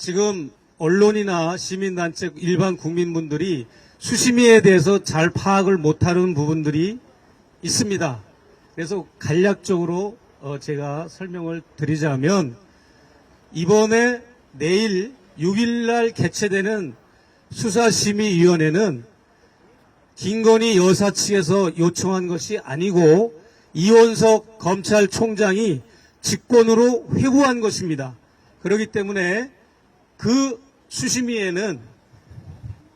지금 언론이나 시민단체, 일반 국민분들이 수심위에 대해서 잘 파악을 못하는 부분들이 있습니다. 그래서 간략적으로 제가 설명을 드리자면, 이번에 내일 6일날 개최되는 수사심의위원회는 김건희 여사 측에서 요청한 것이 아니고 이원석 검찰총장이 직권으로 회부한 것입니다. 그렇기 때문에 그 수심위에는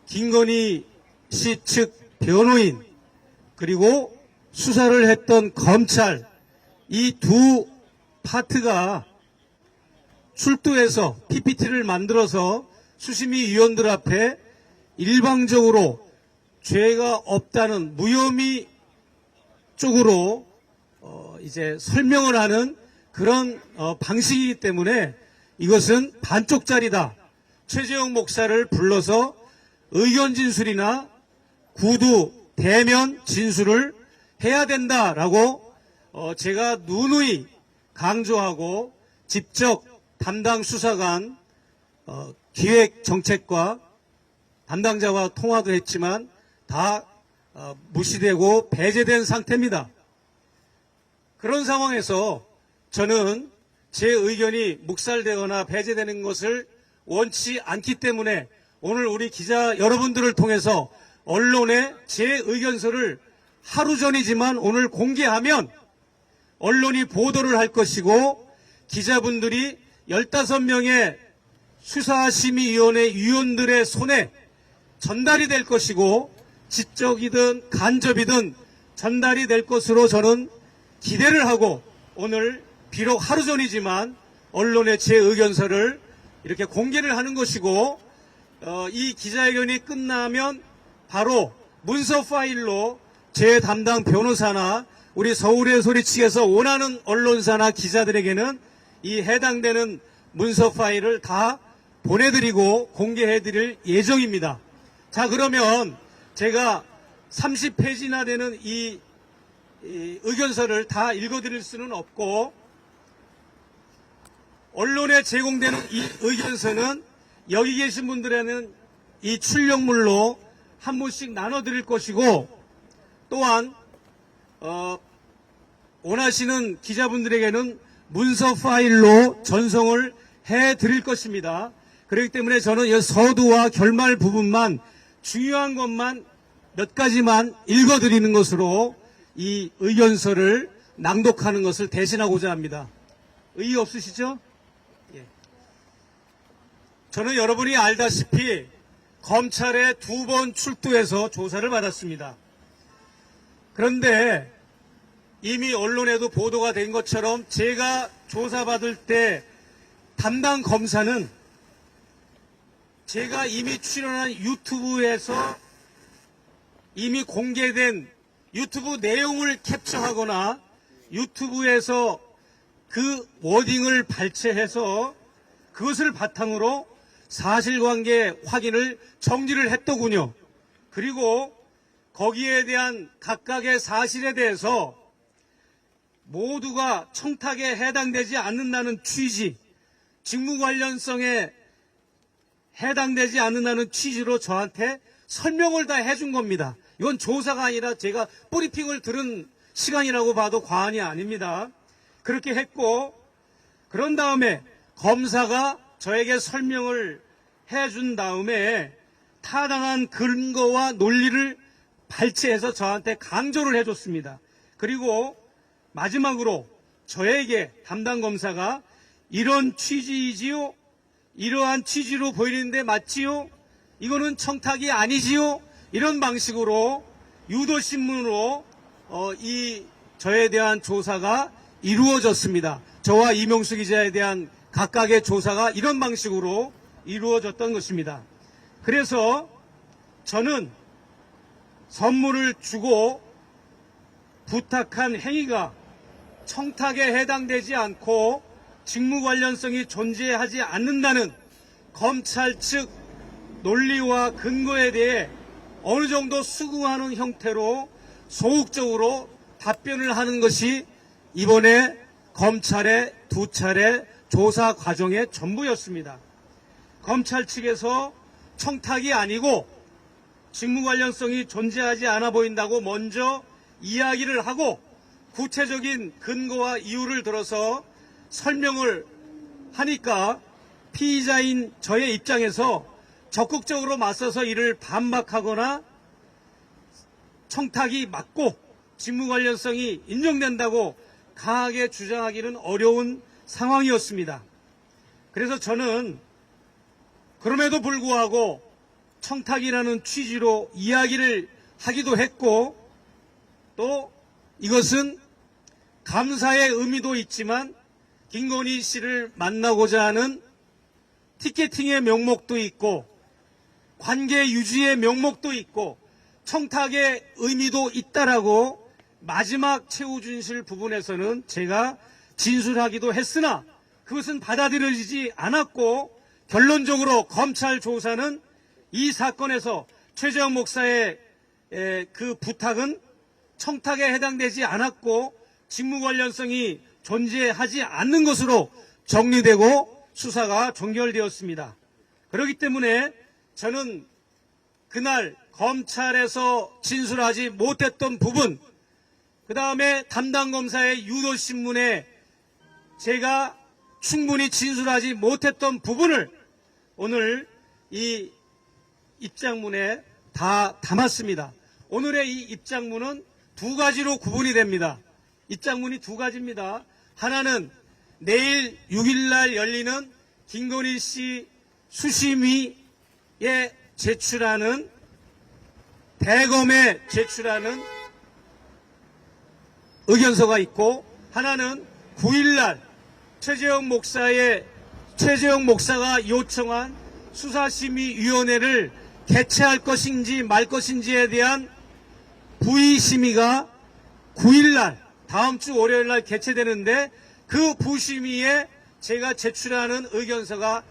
김건희 씨 측 변호인, 그리고 수사를 했던 검찰, 이 두 파트가 출두해서 PPT를 만들어서 수심위위원들 앞에 일방적으로 죄가 없다는 무혐의 쪽으로 이제 설명을 하는 그런 방식이기 때문에 이것은 반쪽짜리다. 최재형 목사를 불러서 의견 진술이나 구두 대면 진술을 해야 된다라고 제가 누누이 강조하고 직접 담당 수사관 기획정책과 담당자와 통화도 했지만 다 무시되고 배제된 상태입니다. 그런 상황에서 저는 제 의견이 묵살되거나 배제되는 것을 원치 않기 때문에 오늘 우리 기자 여러분들을 통해서 언론에 제 의견서를 하루 전이지만 오늘 공개하면 언론이 보도를 할 것이고 기자분들이 15명의 수사심의위원회 위원들의 손에 전달이 될 것이고 지적이든 간접이든 전달이 될 것으로 저는 기대를 하고 오늘 비록 하루 전이지만 언론에 제 의견서를 이렇게 공개를 하는 것이고 이 기자회견이 끝나면 바로 문서 파일로 제 담당 변호사나 우리 서울의 소리 측에서 원하는 언론사나 기자들에게는 이 해당되는 문서 파일을 다 보내드리고 공개해드릴 예정입니다. 자, 그러면 제가 30페이지나 되는 이 의견서를 다 읽어드릴 수는 없고 언론에 제공되는 이 의견서는 여기 계신 분들에는 이 출력물로 한 분씩 나눠드릴 것이고 또한 원하시는 기자분들에게는 문서 파일로 전송을 해드릴 것입니다. 그렇기 때문에 저는 이 서두와 결말 부분만 중요한 것만 몇 가지만 읽어드리는 것으로 이 의견서를 낭독하는 것을 대신하고자 합니다. 의의 없으시죠? 예. 저는 여러분이 알다시피 검찰에 2번 출두해서 조사를 받았습니다. 그런데 이미 언론에도 보도가 된 것처럼 제가 조사받을 때 담당 검사는 제가 이미 출연한 유튜브에서 이미 공개된 유튜브 내용을 캡처하거나 유튜브에서 그 워딩을 발췌해서 그것을 바탕으로 사실관계 확인을 정리를 했더군요. 그리고 거기에 대한 각각의 사실에 대해서 모두가 청탁에 해당되지 않는다는 취지, 직무 관련성에 해당되지 않는다는 취지로 저한테 설명을 다 해준 겁니다. 이건 조사가 아니라 제가 브리핑을 들은 시간이라고 봐도 과언이 아닙니다. 그렇게 했고 그런 다음에 검사가 저에게 설명을 해준 다음에 타당한 근거와 논리를 발췌해서 저한테 강조를 해줬습니다. 그리고 마지막으로 저에게 담당 검사가 이런 취지이지요? 이러한 취지로 보이는데 맞지요? 이거는 청탁이 아니지요? 이런 방식으로 유도신문으로 저에 대한 조사가 이루어졌습니다. 저와 이명수 기자에 대한 각각의 조사가 이런 방식으로 이루어졌던 것입니다. 그래서 저는 선물을 주고 부탁한 행위가 청탁에 해당되지 않고 직무 관련성이 존재하지 않는다는 검찰 측 논리와 근거에 대해 어느 정도 수긍하는 형태로 소극적으로 답변을 하는 것이 이번에 검찰의 2차례 조사 과정의 전부였습니다. 검찰 측에서 청탁이 아니고 직무 관련성이 존재하지 않아 보인다고 먼저 이야기를 하고 구체적인 근거와 이유를 들어서 설명을 하니까 피의자인 저의 입장에서 적극적으로 맞서서 이를 반박하거나 청탁이 맞고 직무 관련성이 인정된다고 강하게 주장하기는 어려운 상황이었습니다. 그래서 저는 그럼에도 불구하고 청탁이라는 취지로 이야기를 하기도 했고, 또 이것은 감사의 의미도 있지만 김건희 씨를 만나고자 하는 티켓팅의 명목도 있고 관계 유지의 명목도 있고 청탁의 의미도 있다라고 마지막 최후진실 부분에서는 제가 진술하기도 했으나 그것은 받아들여지지 않았고, 결론적으로 검찰 조사는 이 사건에서 최재형 목사의 그 부탁은 청탁에 해당되지 않았고 직무 관련성이 존재하지 않는 것으로 정리되고 수사가 종결되었습니다. 그렇기 때문에 저는 그날 검찰에서 진술하지 못했던 부분, 그 다음에 담당 검사의 유도신문에 제가 충분히 진술하지 못했던 부분을 오늘 이 입장문에 다 담았습니다. 오늘의 이 입장문은 두 가지로 구분이 됩니다. 입장문이 두 가지입니다. 하나는 내일 6일날 열리는 김건희 씨 수심위에 제출하는, 대검에 제출하는 의견서가 있고, 하나는 9일날 최재형 목사가 요청한 수사심의위원회를 개최할 것인지 말 것인지에 대한 부의심의가 9일날 다음 주 월요일날 개최되는데, 그 부심의에 제가 제출하는 의견서가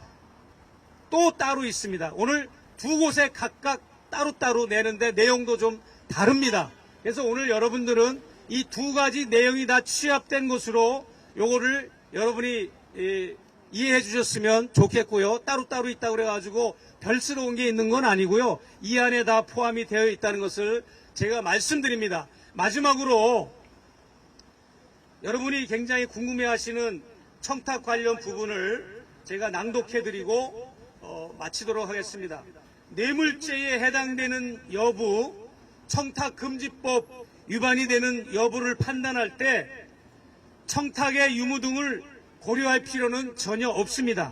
또 따로 있습니다. 오늘 두 곳에 각각 따로따로 내는데 내용도 좀 다릅니다. 그래서 오늘 여러분들은 이 두 가지 내용이 다 취합된 것으로 요거를 여러분이 이해해 주셨으면 좋겠고요. 따로따로 있다고 그래가지고 별스러운 게 있는 건 아니고요. 이 안에 다 포함이 되어 있다는 것을 제가 말씀드립니다. 마지막으로 여러분이 굉장히 궁금해하시는 청탁 관련 부분을 제가 낭독해드리고 마치도록 하겠습니다. 뇌물죄에 해당되는 여부, 청탁금지법 위반이 되는 여부를 판단할 때 청탁의 유무 등을 고려할 필요는 전혀 없습니다.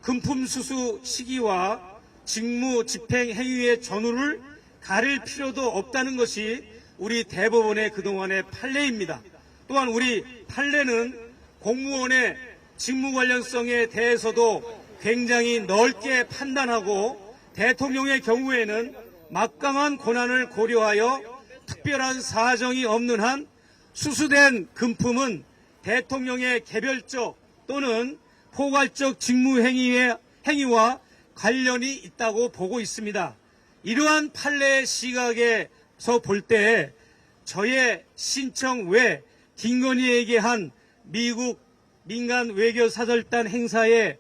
금품 수수 시기와 직무 집행 행위의 전후를 가릴 필요도 없다는 것이 우리 대법원의 그동안의 판례입니다. 또한 우리 판례는 공무원의 직무 관련성에 대해서도 굉장히 넓게 판단하고, 대통령의 경우에는 막강한 권한을 고려하여 특별한 사정이 없는 한 수수된 금품은 대통령의 개별적 또는 포괄적 직무 행위와 관련이 있다고 보고 있습니다. 이러한 판례의 시각에서 볼 때 저의 신청 외 김건희에게 한 미국 민간 외교사절단 행사에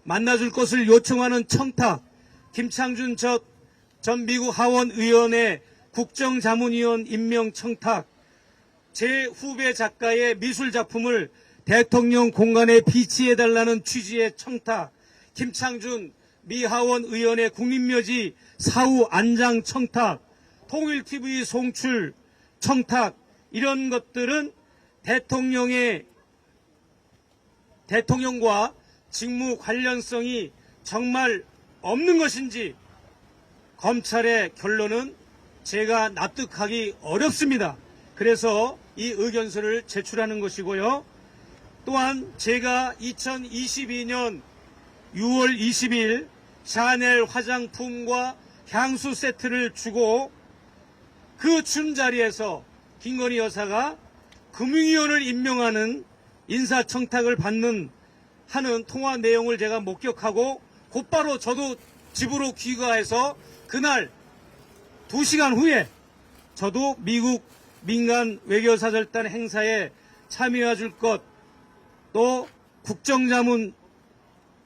만나줄 것을 요청하는 청탁, 김창준 전 미국 하원 의원의 국정자문위원 임명 청탁, 제 후배 작가의 미술작품을 대통령 공간에 비치해달라는 취지의 청탁, 김창준 미 하원 의원의 국립묘지 사후 안장 청탁, 통일TV 송출 청탁, 이런 것들은 대통령과 직무 관련성이 정말 없는 것인지 검찰의 결론은 제가 납득하기 어렵습니다. 그래서 이 의견서를 제출하는 것이고요. 또한 제가 2022년 6월 20일 샤넬 화장품과 향수 세트를 주고 그 준 자리에서 김건희 여사가 금융위원을 임명하는 인사청탁을 하는 통화 내용을 제가 목격하고 곧바로 저도 집으로 귀가해서 그날 2시간 후에 저도 미국 민간 외교사절단 행사에 참여해 줄 것, 또 국정자문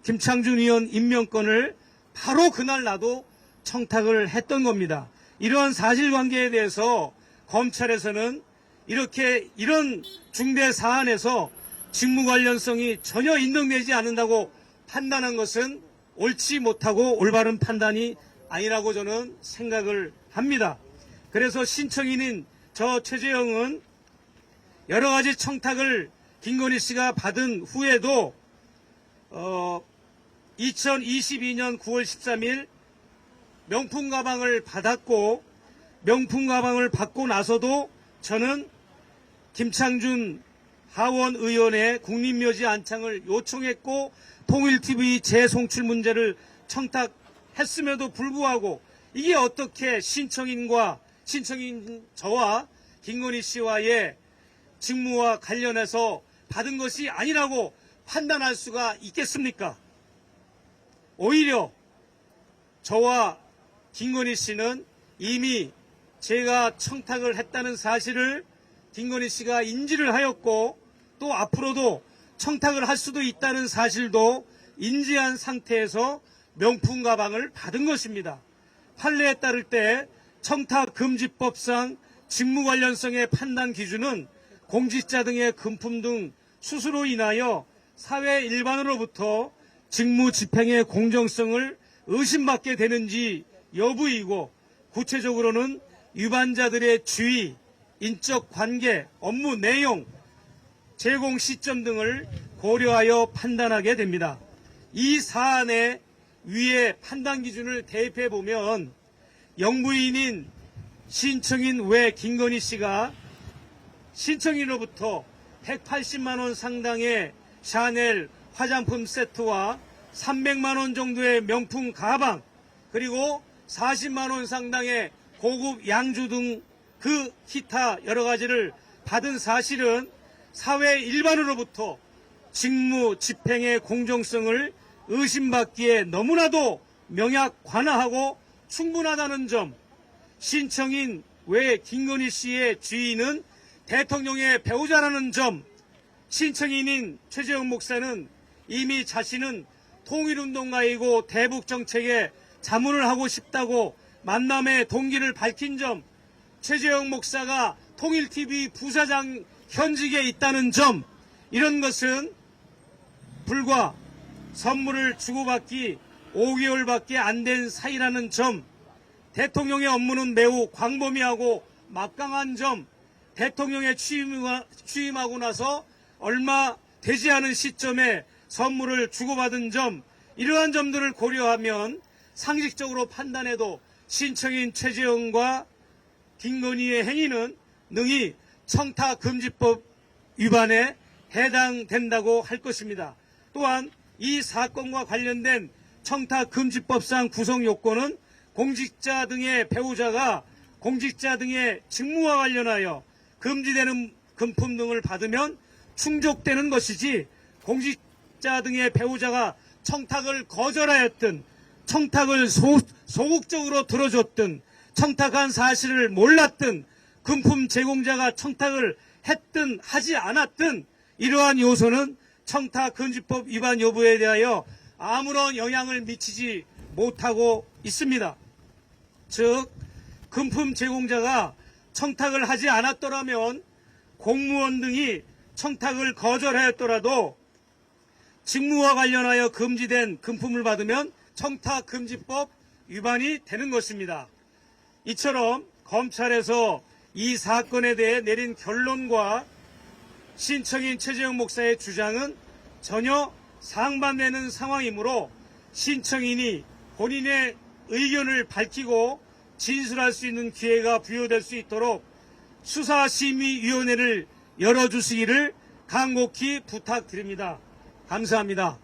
김창준 의원 임명권을 바로 그날 나도 청탁을 했던 겁니다. 이러한 사실관계에 대해서 검찰에서는 이런 중대 사안에서 직무 관련성이 전혀 인정되지 않는다고 판단한 것은 옳지 못하고 올바른 판단이 아니라고 저는 생각을 합니다. 그래서 신청인인 저 최재형은 여러 가지 청탁을 김건희 씨가 받은 후에도 2022년 9월 13일 명품 가방을 받았고, 명품 가방을 받고 나서도 저는 김창준 하원 의원의 국립묘지 안창을 요청했고 통일TV 재송출 문제를 청탁했음에도 불구하고 이게 어떻게 신청인 저와 김건희 씨와의 직무와 관련해서 받은 것이 아니라고 판단할 수가 있겠습니까? 오히려 저와 김건희 씨는 이미 제가 청탁을 했다는 사실을 김건희 씨가 인지를 하였고, 또 앞으로도 청탁을 할 수도 있다는 사실도 인지한 상태에서 명품 가방을 받은 것입니다. 판례에 따를 때 청탁금지법상 직무 관련성의 판단 기준은 공직자 등의 금품 등 수수로 인하여 사회 일반으로부터 직무 집행의 공정성을 의심받게 되는지 여부이고, 구체적으로는 위반자들의 주의, 인적 관계, 업무 내용, 제공 시점 등을 고려하여 판단하게 됩니다. 이 사안의 위의 판단 기준을 대입해 보면 영부인인 신청인 외 김건희 씨가 신청인으로부터 180만 원 상당의 샤넬 화장품 세트와 300만 원 정도의 명품 가방, 그리고 40만 원 상당의 고급 양주 등 그 기타 여러 가지를 받은 사실은 사회 일반으로부터 직무 집행의 공정성을 의심받기에 너무나도 명약관화하고 충분하다는 점, 신청인 외 김건희 씨의 주인은 대통령의 배우자라는 점, 신청인인 최재형 목사는 이미 자신은 통일운동가이고 대북정책에 자문을 하고 싶다고 만남의 동기를 밝힌 점, 최재형 목사가 통일TV 부사장 현직에 있다는 점, 이런 것은 불과 선물을 주고받기 5개월밖에 안 된 사이라는 점, 대통령의 업무는 매우 광범위하고 막강한 점, 대통령에 취임하고 나서 얼마 되지 않은 시점에 선물을 주고받은 점, 이러한 점들을 고려하면 상식적으로 판단해도 신청인 최재형과 김건희의 행위는 능히 청탁금지법 위반에 해당된다고 할 것입니다. 또한 이 사건과 관련된 청탁금지법상 구성 요건은 공직자 등의 배우자가 공직자 등의 직무와 관련하여 금지되는 금품 등을 받으면 충족되는 것이지, 공직자 등의 배우자가 청탁을 거절하였든 청탁을 소극적으로 들어줬든 청탁한 사실을 몰랐든 금품 제공자가 청탁을 했든 하지 않았든 이러한 요소는 청탁금지법 위반 여부에 대하여 아무런 영향을 미치지 못하고 있습니다. 즉, 금품 제공자가 청탁을 하지 않았더라면 공무원 등이 청탁을 거절하였더라도 직무와 관련하여 금지된 금품을 받으면 청탁금지법 위반이 되는 것입니다. 이처럼 검찰에서 이 사건에 대해 내린 결론과 신청인 최재형 목사의 주장은 전혀 상반되는 상황이므로 신청인이 본인의 의견을 밝히고 진술할 수 있는 기회가 부여될 수 있도록 수사심의위원회를 열어주시기를 간곡히 부탁드립니다. 감사합니다.